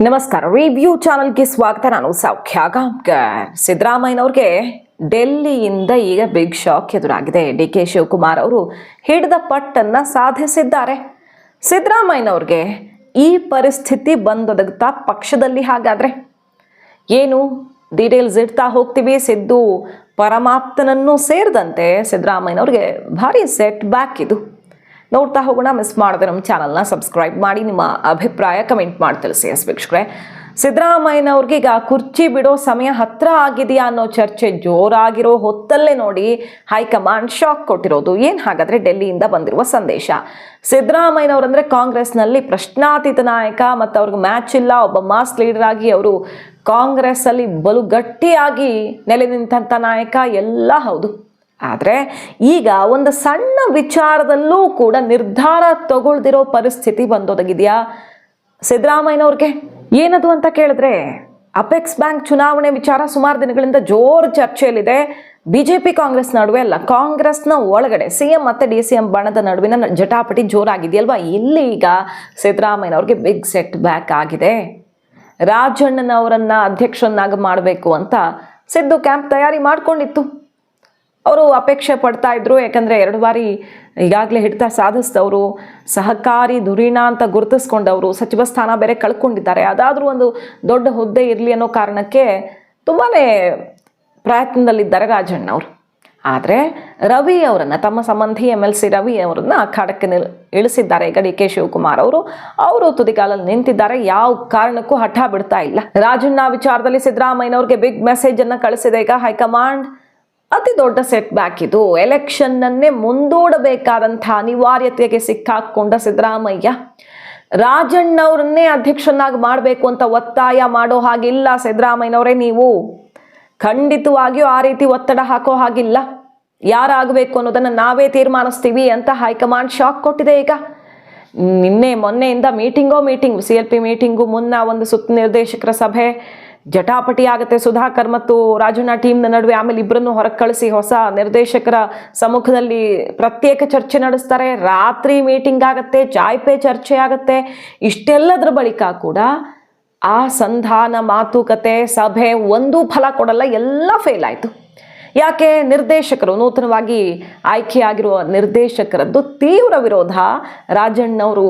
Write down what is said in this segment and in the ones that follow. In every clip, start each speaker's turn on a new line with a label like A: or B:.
A: ನಮಸ್ಕಾರ. ರಿವ್ಯೂ ಚಾನಲ್ಗೆ ಸ್ವಾಗತ. ನಾನು ಸೌಖ್ಯ ಗಾಂವ್ಕರ್. ಸಿದ್ದರಾಮಯ್ಯನವ್ರಿಗೆ ಡೆಲ್ಲಿಯಿಂದ ಈಗ ಬಿಗ್ ಶಾಕ್ ಎದುರಾಗಿದೆ. ಡಿ.ಕೆ. ಶಿವಕುಮಾರ್ ಅವರು ಹಿಡಿದ ಪಟ್ಟನ್ನು ಸಾಧಿಸಿದ್ದಾರೆ. ಸಿದ್ದರಾಮಯ್ಯನವ್ರಿಗೆ ಈ ಪರಿಸ್ಥಿತಿ ಬಂದೊದಗುತ್ತಾ ಪಕ್ಷದಲ್ಲಿ? ಹಾಗಾದರೆ ಏನು ಡೀಟೇಲ್ಸ್ ಇಡ್ತಾ ಹೋಗ್ತೀವಿ. ಸಿದ್ದು ಪರಮಾಪ್ತನನ್ನು ಸೇರಿದಂತೆ ಸಿದ್ದರಾಮಯ್ಯನವ್ರಿಗೆ ಭಾರಿ ಸೆಟ್ ಬ್ಯಾಕ್ ಇದು. ನೋಡ್ತಾ ಹೋಗೋಣ. ಮಿಸ್ ಮಾಡದೆ ನಮ್ಮ ಚಾನಲ್ನ ಸಬ್ಸ್ಕ್ರೈಬ್ ಮಾಡಿ, ನಿಮ್ಮ ಅಭಿಪ್ರಾಯ ಕಮೆಂಟ್ ಮಾಡಿ ತಿಳಿಸಿ. ವೀಕ್ಷಕರೇ, ಸಿದ್ದರಾಮಯ್ಯನವ್ರಿಗೆ ಈಗ ಕುರ್ಚಿ ಬಿಡೋ ಸಮಯ ಹತ್ರ ಆಗಿದೆಯಾ ಅನ್ನೋ ಚರ್ಚೆ ಜೋರಾಗಿರೋ ಹೊತ್ತಲ್ಲೇ ನೋಡಿ ಹೈಕಮಾಂಡ್ ಶಾಕ್ ಕೊಟ್ಟಿರೋದು. ಏನು ಹಾಗಾದರೆ ಡೆಲ್ಲಿಯಿಂದ ಬಂದಿರುವ ಸಂದೇಶ? ಸಿದ್ದರಾಮಯ್ಯನವರಂದರೆ ಕಾಂಗ್ರೆಸ್ನಲ್ಲಿ ಪ್ರಶ್ನಾತೀತ ನಾಯಕ, ಮತ್ತು ಅವ್ರಿಗೆ ಮ್ಯಾಚ್ ಇಲ್ಲ. ಒಬ್ಬ ಮಾಸ್ ಲೀಡರ್ ಆಗಿ ಅವರು ಕಾಂಗ್ರೆಸ್ಸಲ್ಲಿ ಬಲು ಗಟ್ಟಿಯಾಗಿ ನೆಲೆ ನಿಂತಂಥ ನಾಯಕ ಎಲ್ಲ ಹೌದು. ಆದರೆ ಈಗ ಒಂದು ಸಣ್ಣ ವಿಚಾರದಲ್ಲೂ ಕೂಡ ನಿರ್ಧಾರ ತಗೊಳ್ದಿರೋ ಪರಿಸ್ಥಿತಿ ಬಂದೊದಗಿದೆಯಾ ಸಿದ್ದರಾಮಯ್ಯನವ್ರಿಗೆ? ಏನದು ಅಂತ ಕೇಳಿದ್ರೆ, ಅಪೆಕ್ಸ್ ಬ್ಯಾಂಕ್ ಚುನಾವಣೆ ವಿಚಾರ ಸುಮಾರು ದಿನಗಳಿಂದ ಜೋರು ಚರ್ಚೆಯಲ್ಲಿದೆ. ಬಿಜೆಪಿ ಕಾಂಗ್ರೆಸ್ ನಡುವೆ ಅಲ್ಲ, ಕಾಂಗ್ರೆಸ್ನ ಒಳಗಡೆ ಸಿಎಂ ಮತ್ತು DCM ಬಣದ ನಡುವಿನ ಜಟಾಪಟಿ ಜೋರಾಗಿದೆಯಲ್ವಾ. ಇಲ್ಲಿ ಈಗ ಸಿದ್ದರಾಮಯ್ಯನವ್ರಿಗೆ ಬಿಗ್ ಸೆಟ್ ಬ್ಯಾಕ್ ಆಗಿದೆ. ರಾಜಣ್ಣನವರನ್ನ ಅಧ್ಯಕ್ಷರನ್ನಾಗಿ ಮಾಡಬೇಕು ಅಂತ ಸಿದ್ದು ಕ್ಯಾಂಪ್ ತಯಾರಿ ಮಾಡಿಕೊಂಡಿತ್ತು. ಅವರು ಅಪೇಕ್ಷೆ ಪಡ್ತಾ ಇದ್ರು. ಯಾಕಂದರೆ 2 ಬಾರಿ ಈಗಾಗಲೇ ಹಿಡಿತ ಸಾಧಿಸಿದವರು, ಸಹಕಾರಿ ಧುರೀಣ ಅಂತ ಗುರುತಿಸ್ಕೊಂಡವರು, ಸಚಿವ ಸ್ಥಾನ ಬೇರೆ ಕಳ್ಕೊಂಡಿದ್ದಾರೆ. ಅದಾದರೂ ಒಂದು ದೊಡ್ಡ ಹುದ್ದೆ ಇರಲಿ ಅನ್ನೋ ಕಾರಣಕ್ಕೆ ತುಂಬಾ ಪ್ರಯತ್ನದಲ್ಲಿದ್ದಾರೆ ರಾಜಣ್ಣವರು. ಆದರೆ ರವಿ ಅವರನ್ನು, ತಮ್ಮ ಸಂಬಂಧಿ MLC ರವಿ ಅವರನ್ನು ಅಖಾಡಕ್ಕೆ ಇಳಿಸಿದ್ದಾರೆ ಈಗ ಡಿ.ಕೆ. ಶಿವಕುಮಾರ್ ಅವರು ತುದಿಗಾಲಲ್ಲಿ ನಿಂತಿದ್ದಾರೆ. ಯಾವ ಕಾರಣಕ್ಕೂ ಹಠ ಬಿಡ್ತಾ ಇಲ್ಲ. ರಾಜಣ್ಣ ವಿಚಾರದಲ್ಲಿ ಸಿದ್ದರಾಮಯ್ಯನವ್ರಿಗೆ ಬಿಗ್ ಮೆಸೇಜ್ ಅನ್ನು ಕಳಿಸಿದೆ ಈಗ ಹೈಕಮಾಂಡ್. ಅತಿ ದೊಡ್ಡ ಸೆಟ್ ಬ್ಯಾಕ್ ಇದು. ಎಲೆಕ್ಷನ್ನನ್ನೇ ಮುಂದೂಡಬೇಕಾದಂಥ ಅನಿವಾರ್ಯತೆಗೆ ಸಿಕ್ಕಾಕೊಂಡ ಸಿದ್ದರಾಮಯ್ಯ ರಾಜಣ್ಣವ್ರನ್ನೇ ಅಧ್ಯಕ್ಷನಾಗಿ ಮಾಡಬೇಕು ಅಂತ ಒತ್ತಾಯ ಮಾಡೋ ಹಾಗಿಲ್ಲ ಸಿದ್ದರಾಮಯ್ಯನವರೇ. ನೀವು ಖಂಡಿತವಾಗಿಯೂ ಆ ರೀತಿ ಒತ್ತಡ ಹಾಕೋ ಹಾಗಿಲ್ಲ. ಯಾರಾಗಬೇಕು ಅನ್ನೋದನ್ನು ನಾವೇ ತೀರ್ಮಾನಿಸ್ತೀವಿ ಅಂತ ಹೈಕಮಾಂಡ್ ಶಾಕ್ ಕೊಟ್ಟಿದೆ ಈಗ. ಮೊನ್ನೆಯಿಂದ ಮೀಟಿಂಗು CLP ಮೀಟಿಂಗು ಮುನ್ನ ಒಂದು ಸುತ್ತ ನಿರ್ದೇಶಕರ ಸಭೆ, ಜಟಾಪಟಿ ಆಗುತ್ತೆ ಸುಧಾಕರ್ ಮತ್ತು ರಾಜಣ್ಣ ಟೀಮ್ನ ನಡುವೆ. ಆಮೇಲೆ ಇಬ್ಬರನ್ನು ಹೊರಗೆ ಕಳಿಸಿ ಹೊಸ ನಿರ್ದೇಶಕರ ಸಮ್ಮುಖದಲ್ಲಿ ಪ್ರತ್ಯೇಕ ಚರ್ಚೆ ನಡೆಸ್ತಾರೆ. ರಾತ್ರಿ ಮೀಟಿಂಗ್ ಆಗುತ್ತೆ, ಚಾಯ್ ಪೇ ಚರ್ಚೆ ಆಗುತ್ತೆ. ಇಷ್ಟೆಲ್ಲದರ ಬಳಿಕ ಕೂಡ ಆ ಸಂಧಾನ, ಮಾತುಕತೆ, ಸಭೆ ಒಂದೂ ಫಲ ಕೊಡಲ್ಲ. ಎಲ್ಲ ಫೇಲ್ ಆಯಿತು. ಯಾಕೆ? ನಿರ್ದೇಶಕರು, ನೂತನವಾಗಿ ಆಯ್ಕೆಯಾಗಿರುವ ನಿರ್ದೇಶಕರದ್ದು ತೀವ್ರ ವಿರೋಧ. ರಾಜಣ್ಣವರು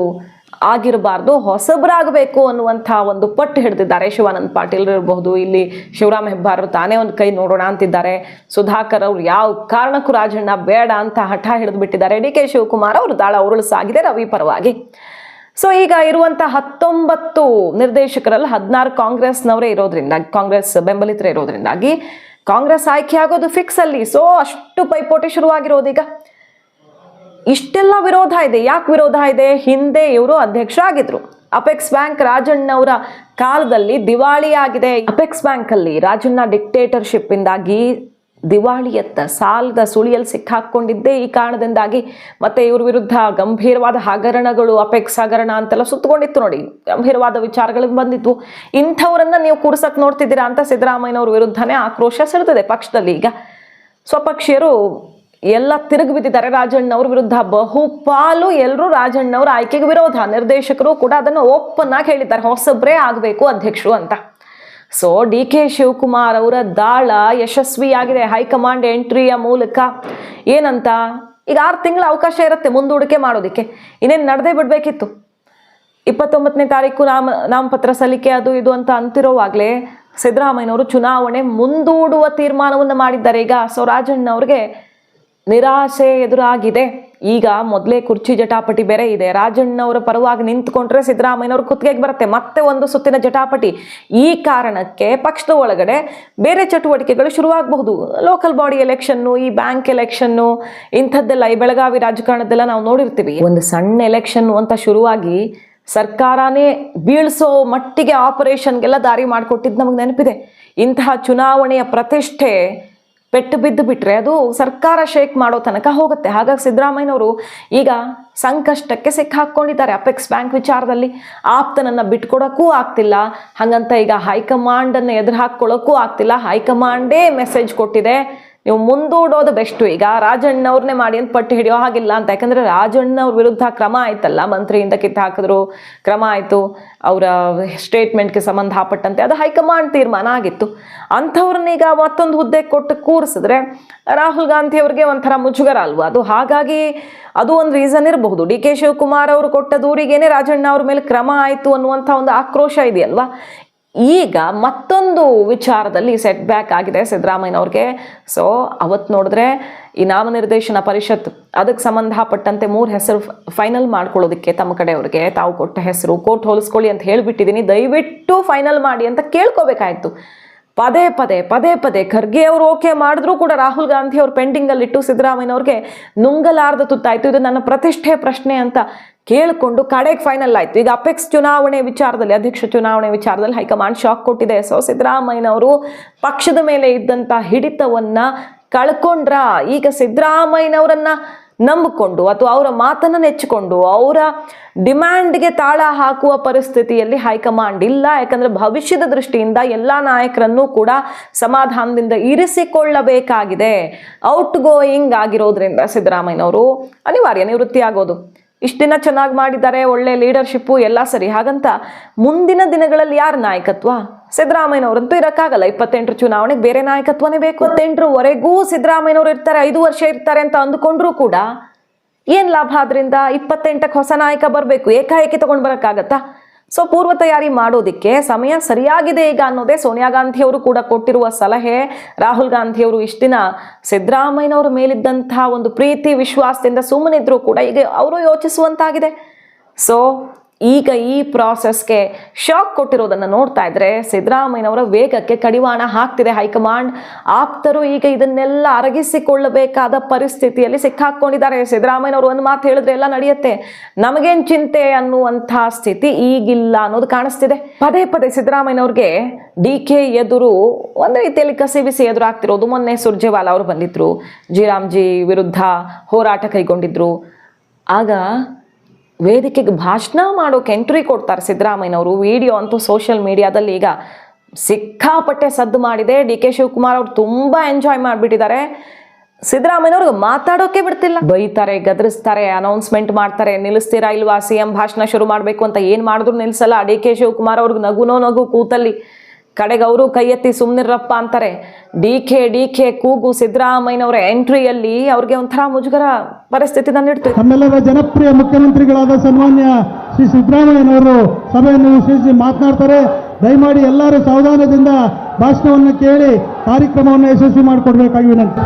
A: ಆಗಿರಬಾರ್ದು, ಹೊಸಬರಾಗಬೇಕು ಅನ್ನುವಂಥ ಒಂದು ಪಟ್ಟು ಹಿಡಿದಿದ್ದಾರೆ. ಶಿವಾನಂದ ಪಾಟೀಲ್ ಇರಬಹುದು, ಇಲ್ಲಿ ಶಿವರಾಮ್ ಹೆಬ್ಬಾರರು ತಾನೇ ಒಂದು ಕೈ ನೋಡೋಣ ಅಂತಿದ್ದಾರೆ. ಸುಧಾಕರ್ ಅವರು ಯಾವ ಕಾರಣಕ್ಕೂ ರಾಜಣ್ಣ ಬೇಡ ಅಂತ ಹಠ ಹಿಡಿದು ಬಿಟ್ಟಿದ್ದಾರೆ. ಡಿ.ಕೆ. ಶಿವಕುಮಾರ್ ಅವರು ದಾಳ ಉರುಳಿಸಾಗಿದೆ ರವಿ ಪರವಾಗಿ. ಸೊ ಈಗ ಇರುವಂಥ 19 ನಿರ್ದೇಶಕರಲ್ಲಿ 16 ಕಾಂಗ್ರೆಸ್ನವರೇ ಇರೋದ್ರಿಂದ, ಕಾಂಗ್ರೆಸ್ ಬೆಂಬಲಿತರೇ ಇರೋದ್ರಿಂದಾಗಿ ಕಾಂಗ್ರೆಸ್ ಆಯ್ಕೆ ಆಗೋದು ಫಿಕ್ಸ್ ಅಲ್ಲಿ. ಸೊ ಅಷ್ಟು ಪೈಪೋಟಿ ಶುರುವಾಗಿರೋದೀಗ. ಇಷ್ಟೆಲ್ಲ ವಿರೋಧ ಇದೆ. ಯಾಕೆ ವಿರೋಧ ಇದೆ? ಹಿಂದೆ ಇವರು ಅಧ್ಯಕ್ಷ ಆಗಿದ್ರು. ಅಪೆಕ್ಸ್ ಬ್ಯಾಂಕ್ ರಾಜಣ್ಣವರ ಕಾಲದಲ್ಲಿ ದಿವಾಳಿ ಆಗಿದೆ. ಅಪೆಕ್ಸ್ ಬ್ಯಾಂಕ್ ಅಲ್ಲಿ ರಾಜಣ್ಣ ಡಿಕ್ಟೇಟರ್ಶಿಪ್ ಇಂದಾಗಿ ದಿವಾಳಿಯತ್ತ ಸಾಲದ ಸುಳಿಯಲ್ಲಿ ಸಿಕ್ಕಾಕೊಂಡಿದ್ದೇ ಈ ಕಾರಣದಿಂದಾಗಿ. ಮತ್ತೆ ಇವ್ರ ವಿರುದ್ಧ ಗಂಭೀರವಾದ ಹಗರಣಗಳು, ಅಪೆಕ್ಸ್ ಹಗರಣ ಅಂತೆಲ್ಲ ಸುತ್ತಕೊಂಡಿತ್ತು ನೋಡಿ. ಗಂಭೀರವಾದ ವಿಚಾರಗಳು ಬಂದಿದ್ವು. ಇಂಥವರನ್ನ ನೀವು ಕೂರ್ಸಕ್ ನೋಡ್ತಿದ್ದೀರಾ ಅಂತ ಸಿದ್ದರಾಮಯ್ಯನವ್ರ ವಿರುದ್ಧನೇ ಆಕ್ರೋಶ ಸಿಡ್ತಿದೆ ಪಕ್ಷದಲ್ಲಿ. ಈಗ ಸ್ವಪಕ್ಷೀಯರು ಎಲ್ಲ ತಿರುಗಿ ಬಿದ್ದಿದ್ದಾರೆ ರಾಜಣ್ಣವ್ರ ವಿರುದ್ಧ. ಬಹುಪಾಲು ಎಲ್ಲರೂ ರಾಜಣ್ಣವ್ರ ಆಯ್ಕೆಗೆ ವಿರೋಧ. ನಿರ್ದೇಶಕರು ಕೂಡ ಅದನ್ನು ಓಪನ್ ಆಗಿ ಹೇಳಿದ್ದಾರೆ, ಹೊಸಬ್ರೇ ಆಗಬೇಕು ಅಧ್ಯಕ್ಷರು ಅಂತ. ಸೊ ಡಿ.ಕೆ. ಶಿವಕುಮಾರ್ ಅವರ ದಾಳ ಯಶಸ್ವಿಯಾಗಿದೆ ಹೈಕಮಾಂಡ್ ಎಂಟ್ರಿಯ ಮೂಲಕ. ಏನಂತ? ಈಗ 6 ತಿಂಗಳ ಅವಕಾಶ ಇರುತ್ತೆ ಮುಂದೂಡಿಕೆ ಮಾಡೋದಕ್ಕೆ. ಇನ್ನೇನು ನಡೆದೇ ಬಿಡಬೇಕಿತ್ತು. 29ನೇ ತಾರೀಕು ನಾಮಪತ್ರ ಸಲ್ಲಿಕೆ ಅದು ಇದು ಅಂತ ಅಂತಿರೋವಾಗಲೇ ಸಿದ್ದರಾಮಯ್ಯನವರು ಚುನಾವಣೆ ಮುಂದೂಡುವ ತೀರ್ಮಾನವನ್ನು ಮಾಡಿದ್ದಾರೆ ಈಗ. ಸೊ ರಾಜಣ್ಣವ್ರಿಗೆ ನಿರಾಸೆ ಎದುರಾಗಿದೆ. ಈಗ ಮೊದಲೇ ಕುರ್ಚಿ ಜಟಾಪಟಿ ಬೇರೆ ಇದೆ. ರಾಜಣ್ಣವರ ಪರವಾಗಿ ನಿಂತ್ಕೊಂಡ್ರೆ ಸಿದ್ದರಾಮಯ್ಯನವ್ರ ಕುತ್ತಿಗೆಗೆ ಬರುತ್ತೆ ಮತ್ತೆ ಒಂದು ಸುತ್ತಿನ ಜಟಾಪಟಿ. ಈ ಕಾರಣಕ್ಕೆ ಪಕ್ಷದ ಒಳಗಡೆ ಬೇರೆ ಚಟುವಟಿಕೆಗಳು ಶುರುವಾಗಬಹುದು. ಲೋಕಲ್ ಬಾಡಿ ಎಲೆಕ್ಷನ್ನು, ಈ ಬ್ಯಾಂಕ್ ಎಲೆಕ್ಷನ್ನು, ಇಂಥದ್ದೆಲ್ಲ ಈ ಬೆಳಗಾವಿ ರಾಜಕಾರಣದೆಲ್ಲ ನಾವು ನೋಡಿರ್ತೀವಿ. ಒಂದು ಸಣ್ಣ ಎಲೆಕ್ಷನ್ನು ಅಂತ ಶುರುವಾಗಿ ಸರ್ಕಾರನೇ ಬೀಳ್ಸೋ ಮಟ್ಟಿಗೆ ಆಪರೇಷನ್ಗೆಲ್ಲ ದಾರಿ ಮಾಡಿಕೊಟ್ಟಿದ್ದು ನಮಗೆ ನೆನಪಿದೆ. ಇಂತಹ ಚುನಾವಣೆಯ ಪ್ರತಿಷ್ಠೆ ಪೆಟ್ಟು ಬಿದ್ದು ಬಿಟ್ರೆ ಅದು ಸರ್ಕಾರ ಶೇಕ್ ಮಾಡೋ ತನಕ ಹೋಗುತ್ತೆ. ಹಾಗಾಗಿ ಸಿದ್ದರಾಮಯ್ಯನವರು ಈಗ ಸಂಕಷ್ಟಕ್ಕೆ ಸಿಕ್ಕಾಕೊಂಡಿದ್ದಾರೆ ಅಪೆಕ್ಸ್ ಬ್ಯಾಂಕ್ ವಿಚಾರದಲ್ಲಿ. ಆಪ್ತನನ್ನು ಬಿಟ್ಕೊಡೋಕ್ಕೂ ಆಗ್ತಿಲ್ಲ. ಹಾಗಂತ ಈಗ ಹೈಕಮಾಂಡನ್ನು ಎದುರು ಹಾಕ್ಕೊಳ್ಳೋಕ್ಕೂ ಆಗ್ತಿಲ್ಲ. ಹೈಕಮಾಂಡೇ ಮೆಸೇಜ್ ಕೊಟ್ಟಿದೆ, ನೀವು ಮುಂದೂಡೋದು ಬೆಸ್ಟು. ಈಗ ರಾಜಣ್ಣವ್ರನ್ನೇ ಮಾಡಿ ಅಂತ ಪಟ್ಟು ಹಿಡಿಯೋ ಹಾಗಿಲ್ಲ ಅಂತ. ಯಾಕಂದರೆ ರಾಜಣ್ಣವ್ರ ವಿರುದ್ಧ ಕ್ರಮ ಆಯ್ತಲ್ಲ, ಮಂತ್ರಿಯಿಂದ ಕಿತ್ತು ಹಾಕಿದ್ರು, ಕ್ರಮ ಆಯಿತು, ಅವರ ಸ್ಟೇಟ್ಮೆಂಟ್ಗೆ ಸಂಬಂಧಪಟ್ಟಂತೆ ಅದು ಹೈಕಮಾಂಡ್ ತೀರ್ಮಾನ ಆಗಿತ್ತು. ಅಂಥವ್ರನ್ನೀಗ ಮತ್ತೊಂದು ಹುದ್ದೆ ಕೊಟ್ಟು ಕೂರಿಸಿದ್ರೆ ರಾಹುಲ್ ಗಾಂಧಿ ಅವ್ರಿಗೆ ಒಂಥರ ಮುಜುಗರ ಅಲ್ವಾ ಅದು. ಹಾಗಾಗಿ ಅದು ಒಂದು ರೀಸನ್ ಇರಬಹುದು. ಡಿ ಕೆ ಶಿವಕುಮಾರ್ ಅವರು ಕೊಟ್ಟ ದೂರಿಗೇನೆ ರಾಜಣ್ಣ ಅವ್ರ ಮೇಲೆ ಕ್ರಮ ಆಯಿತು ಅನ್ನುವಂಥ ಒಂದು ಆಕ್ರೋಶ ಇದೆಯಲ್ವಾ. ಈಗ ಮತ್ತೊಂದು ವಿಚಾರದಲ್ಲಿ ಸೆಟ್ ಬ್ಯಾಕ್ ಆಗಿದೆ ಸಿದ್ದರಾಮಯ್ಯನವ್ರಿಗೆ. ಸೊ ಅವತ್ತು ನೋಡಿದ್ರೆ ಈ ನಾಮನಿರ್ದೇಶನ ಪರಿಷತ್ ಅದಕ್ಕೆ ಸಂಬಂಧಪಟ್ಟಂತೆ 3 ಹೆಸರು ಫೈನಲ್ ಮಾಡ್ಕೊಳ್ಳೋದಕ್ಕೆ ತಮ್ಮ ಕಡೆಯವ್ರಿಗೆ ತಾವು ಕೊಟ್ಟ ಹೆಸರು ಕೋರ್ಟ್ ಹೋಲಿಸ್ಕೊಳ್ಳಿ ಅಂತ ಹೇಳಿಬಿಟ್ಟಿದ್ದೀನಿ, ದಯವಿಟ್ಟು ಫೈನಲ್ ಮಾಡಿ ಅಂತ ಕೇಳ್ಕೋಬೇಕಾಯ್ತು. ಪದೇ ಪದೇ ಖರ್ಗೆ ಅವರು ಓಕೆ ಮಾಡಿದ್ರು ಕೂಡ ರಾಹುಲ್ ಗಾಂಧಿ ಅವ್ರು ಪೆಂಡಿಂಗಲ್ಲಿಟ್ಟು ಸಿದ್ದರಾಮಯ್ಯನವ್ರಿಗೆ ನುಂಗಲಾರ್ದ ತುತ್ತಾಯಿತು. ಇದು ನನ್ನ ಪ್ರತಿಷ್ಠೆ ಪ್ರಶ್ನೆ ಅಂತ ಕೇಳಿಕೊಂಡು ಕಡೆಗೆ ಫೈನಲ್ ಆಯಿತು. ಈಗ ಅಪೆಕ್ಸ್ ಚುನಾವಣೆ ವಿಚಾರದಲ್ಲಿ, ಅಧ್ಯಕ್ಷ ಚುನಾವಣೆ ವಿಚಾರದಲ್ಲಿ ಹೈಕಮಾಂಡ್ ಶಾಕ್ ಕೊಟ್ಟಿದೆ. ಸೊ ಸಿದ್ದರಾಮಯ್ಯನವರು ಪಕ್ಷದ ಮೇಲೆ ಇದ್ದಂಥ ಹಿಡಿತವನ್ನು ಕಳ್ಕೊಂಡ್ರ. ಈಗ ಸಿದ್ದರಾಮಯ್ಯನವರನ್ನ ನಂಬಿಕೊಂಡು ಅಥವಾ ಅವರ ಮಾತನ್ನು ನೆಚ್ಚಿಕೊಂಡು ಅವರ ಡಿಮ್ಯಾಂಡ್ಗೆ ತಾಳ ಹಾಕುವ ಪರಿಸ್ಥಿತಿಯಲ್ಲಿ ಹೈಕಮಾಂಡ್ ಇಲ್ಲ. ಯಾಕಂದರೆ ಭವಿಷ್ಯದ ದೃಷ್ಟಿಯಿಂದ ಎಲ್ಲ ನಾಯಕರನ್ನು ಕೂಡ ಸಮಾಧಾನದಿಂದ ಇರಿಸಿಕೊಳ್ಳಬೇಕಾಗಿದೆ. ಔಟ್ ಗೋಯಿಂಗ್ ಆಗಿರೋದ್ರಿಂದ ಸಿದ್ದರಾಮಯ್ಯನವರು ಅನಿವಾರ್ಯ ನಿವೃತ್ತಿ ಆಗೋದು. ಇಷ್ಟು ದಿನ ಚೆನ್ನಾಗಿ ಮಾಡಿದ್ದಾರೆ, ಒಳ್ಳೆ ಲೀಡರ್ಶಿಪ್ಪು ಎಲ್ಲ ಸರಿ. ಹಾಗಂತ ಮುಂದಿನ ದಿನಗಳಲ್ಲಿ ಯಾರ ನಾಯಕತ್ವ? ಸಿದ್ದರಾಮಯ್ಯನವರಂತೂ ಇರೋಕ್ಕಾಗಲ್ಲ. 28 ಚುನಾವಣೆಗೆ ಬೇರೆ ನಾಯಕತ್ವನೇ ಬೇಕು. 28ರವರೆಗೂ ಸಿದ್ದರಾಮಯ್ಯನವರು ಇರ್ತಾರೆ, 5 ವರ್ಷ ಇರ್ತಾರೆ ಅಂತ ಅಂದುಕೊಂಡ್ರೂ ಕೂಡ ಏನು ಲಾಭ? ಅದರಿಂದ 28ಕ್ಕೆ ಹೊಸ ನಾಯಕ ಬರಬೇಕು, ಏಕಾಏಕಿ ತಗೊಂಡು ಬರೋಕ್ಕಾಗತ್ತಾ? ಸೊ ಪೂರ್ವ ತಯಾರಿ ಮಾಡೋದಕ್ಕೆ ಸಮಯ ಸರಿಯಾಗಿದೆ ಈಗ ಅನ್ನೋದೇ ಸೋನಿಯಾ ಗಾಂಧಿ ಅವರು ಕೂಡ ಕೊಟ್ಟಿರುವ ಸಲಹೆ. ರಾಹುಲ್ ಗಾಂಧಿ ಅವರು ಇಷ್ಟು ದಿನ ಸಿದ್ದರಾಮಯ್ಯನವ್ರ ಮೇಲಿದ್ದಂತಹ ಒಂದು ಪ್ರೀತಿ ವಿಶ್ವಾಸದಿಂದ ಸುಮ್ಮನಿದ್ರು ಕೂಡ ಈಗ ಅವರು ಯೋಚಿಸುವಂತಾಗಿದೆ. ಸೊ ಈಗ ಈ ಪ್ರಾಸೆಸ್ಗೆ ಶಾಕ್ ಕೊಟ್ಟಿರೋದನ್ನು ನೋಡ್ತಾ ಇದ್ರೆ ಸಿದ್ದರಾಮಯ್ಯನವರ ವೇಗಕ್ಕೆ ಕಡಿವಾಣ ಹಾಕ್ತಿದೆ ಹೈಕಮಾಂಡ್. ಆಪ್ತರು ಈಗ ಇದನ್ನೆಲ್ಲ ಅರಗಿಸಿಕೊಳ್ಳಬೇಕಾದ ಪರಿಸ್ಥಿತಿಯಲ್ಲಿ ಸಿಕ್ಕಾಕೊಂಡಿದ್ದಾರೆ. ಸಿದ್ದರಾಮಯ್ಯನವರು ಒಂದು ಮಾತು ಹೇಳಿದ್ರೆ ಎಲ್ಲ ನಡೆಯುತ್ತೆ, ನಮಗೇನು ಚಿಂತೆ ಅನ್ನುವಂಥ ಸ್ಥಿತಿ ಈಗಿಲ್ಲ ಅನ್ನೋದು ಕಾಣಿಸ್ತಿದೆ. ಪದೇ ಸಿದ್ದರಾಮಯ್ಯನವ್ರಿಗೆ ಡಿ ಕೆ ಎದುರು ಒಂದು ರೀತಿಯಲ್ಲಿ ಕಸಿ ಬಿಸಿ ಎದುರಾಗ್ತಿರೋದು. ಮೊನ್ನೆ ಸುರ್ಜೇವಾಲಾ ಅವರು ಬಂದಿದ್ರು, ಜಿ ವಿರುದ್ಧ ಹೋರಾಟ ಕೈಗೊಂಡಿದ್ರು. ಆಗ ವೇದಿಕೆಗೆ ಭಾಷಣ ಮಾಡೋಕೆ ಎಂಟ್ರಿ ಕೊಡ್ತಾರೆ ಸಿದ್ದರಾಮಯ್ಯನವರು. ವಿಡಿಯೋ ಅಂತೂ ಸೋಷಿಯಲ್ ಮೀಡಿಯಾದಲ್ಲಿ ಈಗ ಸಿಕ್ಕಾಪಟ್ಟೆ ಸದ್ದು ಮಾಡಿದೆ. ಡಿ ಕೆ ಶಿವಕುಮಾರ್ ಅವರು ತುಂಬ ಎಂಜಾಯ್ ಮಾಡಿಬಿಟ್ಟಿದ್ದಾರೆ. ಸಿದ್ದರಾಮಯ್ಯನವ್ರಿಗೆ ಮಾತಾಡೋಕೆ ಬಿಡ್ತಿಲ್ಲ, ಬೈತಾರೆ, ಗದರಿಸ್ತಾರೆ, ಅನೌನ್ಸ್ಮೆಂಟ್ ಮಾಡ್ತಾರೆ, ನಿಲ್ಲಿಸ್ತೀರಾ ಇಲ್ವಾ, CM ಭಾಷಣ ಶುರು ಮಾಡಬೇಕು ಅಂತ ಏನು ಮಾಡಿದ್ರು ನಿಲ್ಲಿಸಲ್ಲ. ಡಿ ಕೆ ಶಿವಕುಮಾರ್ ಅವ್ರಿಗೆ ನಗು ಕೂತಲ್ಲಿ, ಕಡೆಗೆ ಅವರು ಕೈ ಎತ್ತಿ ಸುಮ್ಮನಿರಪ್ಪ ಅಂತಾರೆ. ಡಿ ಕೆ ಕೂಗು ಸಿದ್ದರಾಮಯ್ಯನವರ ಎಂಟ್ರಿಯಲ್ಲಿ ಅವ್ರಿಗೆ ಒಂಥರ ಮುಜುಗರ ಪರಿಸ್ಥಿತಿ ತಂದಿಡ್ತು.
B: ನಮ್ಮೆಲ್ಲರ ಜನಪ್ರಿಯ ಮುಖ್ಯಮಂತ್ರಿಗಳಾದ ಸನ್ಮಾನ್ಯ ಶ್ರೀ ಸಿದ್ದರಾಮಯ್ಯನವರು ಸಭೆಯನ್ನು ವಿಶೇಷಿಸಿ ಮಾತನಾಡ್ತಾರೆ. ದಯಮಾಡಿ ಎಲ್ಲರೂ ಸಾವಧಾನದಿಂದ ಭಾಷಣವನ್ನು ಕೇಳಿ ಕಾರ್ಯಕ್ರಮವನ್ನು ಯಶಸ್ವಿ ಮಾಡಿಕೊಡ್ಬೇಕಾಗಿ ವಿನಂತಿ.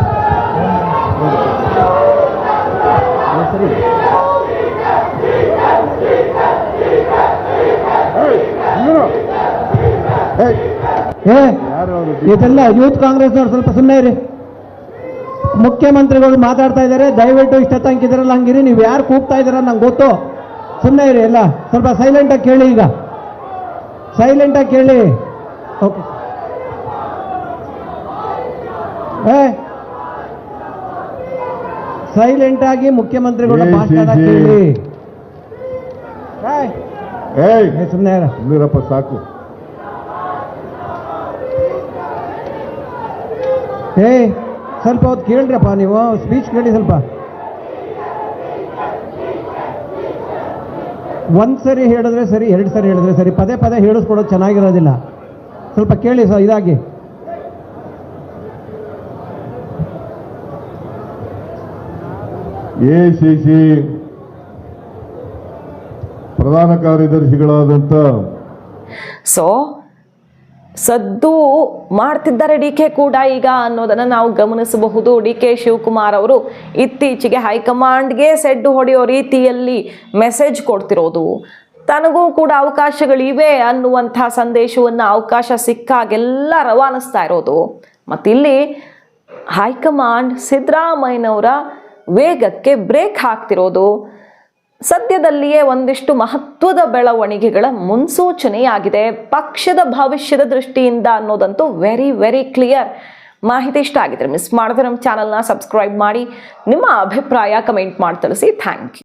B: ಇದೆಲ್ಲ ಯೂತ್ ಕಾಂಗ್ರೆಸ್ನವ್ರು ಸ್ವಲ್ಪ ಸುಮ್ಮನೆ ಇರಿ. ಮುಖ್ಯಮಂತ್ರಿಗಳು ಮಾತಾಡ್ತಾ ಇದ್ದಾರೆ, ದಯವಿಟ್ಟು ಇಷ್ಟೊತ್ತಂಕಿದ್ರಲ್ಲ ಹಂಗಿರಿ. ನೀವು ಯಾರು ಕೂಗ್ತಾ ಇದ್ದೀರ ನಂಗೆ ಗೊತ್ತು, ಸುಮ್ಮನೆ ಇರಿ. ಎಲ್ಲ ಸ್ವಲ್ಪ ಸೈಲೆಂಟಾಗಿ ಕೇಳಿ, ಈಗ ಸೈಲೆಂಟಾಗಿ ಕೇಳಿ. ಓಕೆ, ಸೈಲೆಂಟಾಗಿ ಮುಖ್ಯಮಂತ್ರಿಗಳ ಭಾಷಣ ಕೇಳಿ. ಸುಮ್ಮನೆ ಇರಪ್ಪ, ಸಾಕು. ಸ್ವಲ್ಪ ಹೊತ್ತು ಕೇಳ್ರಪ್ಪ, ನೀವು ಸ್ಪೀಚ್ ಕೇಳಿ. ಸ್ವಲ್ಪ ಒಂದ್ಸರಿ ಹೇಳಿದ್ರೆ ಸರಿ, 2 ಸರಿ ಹೇಳಿದ್ರೆ ಸರಿ, ಪದೇ ಹೇಳಿಸ್ಕೊಡೋದು ಚೆನ್ನಾಗಿರೋದಿಲ್ಲ. ಸ್ವಲ್ಪ ಕೇಳಿ ಇದಾಗಿ.
C: ACC ಪ್ರಧಾನ ಕಾರ್ಯದರ್ಶಿಗಳಾದಂಥ
A: ಸದ್ದು ಮಾಡ್ತಿದ್ದಾರೆ ಡಿ ಕೆ ಕೂಡ ಈಗ ಅನ್ನೋದನ್ನು ನಾವು ಗಮನಿಸಬಹುದು. ಡಿ ಕೆ ಶಿವಕುಮಾರ್ ಅವರು ಇತ್ತೀಚೆಗೆ ಹೈಕಮಾಂಡ್ಗೆ ಸೆಡ್ಡು ಹೊಡೆಯೋ ರೀತಿಯಲ್ಲಿ ಮೆಸೇಜ್ ಕೊಡ್ತಿರೋದು, ತನಗೂ ಕೂಡ ಅವಕಾಶಗಳಿವೆ ಅನ್ನುವಂಥ ಸಂದೇಶವನ್ನು ಅವಕಾಶ ಸಿಕ್ಕಾಗೆಲ್ಲ ರವಾನಿಸ್ತಾ ಇರೋದು. ಮತ್ತಿಲ್ಲಿ ಹೈಕಮಾಂಡ್ ಸಿದ್ದರಾಮಯ್ಯನವರ ವೇಗಕ್ಕೆ ಬ್ರೇಕ್ ಹಾಕ್ತಿರೋದು ಸದ್ಯದಲ್ಲಿಯೇ ಒಂದಿಷ್ಟು ಮಹತ್ವದ ಬೆಳವಣಿಗೆಗಳ ಮುನ್ಸೂಚನೆಯಾಗಿದೆ ಪಕ್ಷದ ಭವಿಷ್ಯದ ದೃಷ್ಟಿಯಿಂದ ಅನ್ನೋದಂತೂ ವೆರಿ ಕ್ಲಿಯರ್. ಮಾಹಿತಿ ಇಷ್ಟ ಆಗಿದ್ರೆ ಮಿಸ್ ಮಾಡಿದ್ರೆ ನಮ್ಮ ಚಾನಲ್ನ ಸಬ್ಸ್ಕ್ರೈಬ್ ಮಾಡಿ, ನಿಮ್ಮ ಅಭಿಪ್ರಾಯ ಕಮೆಂಟ್ ಮಾಡಿ ತಿಳಿಸಿ. Thank you.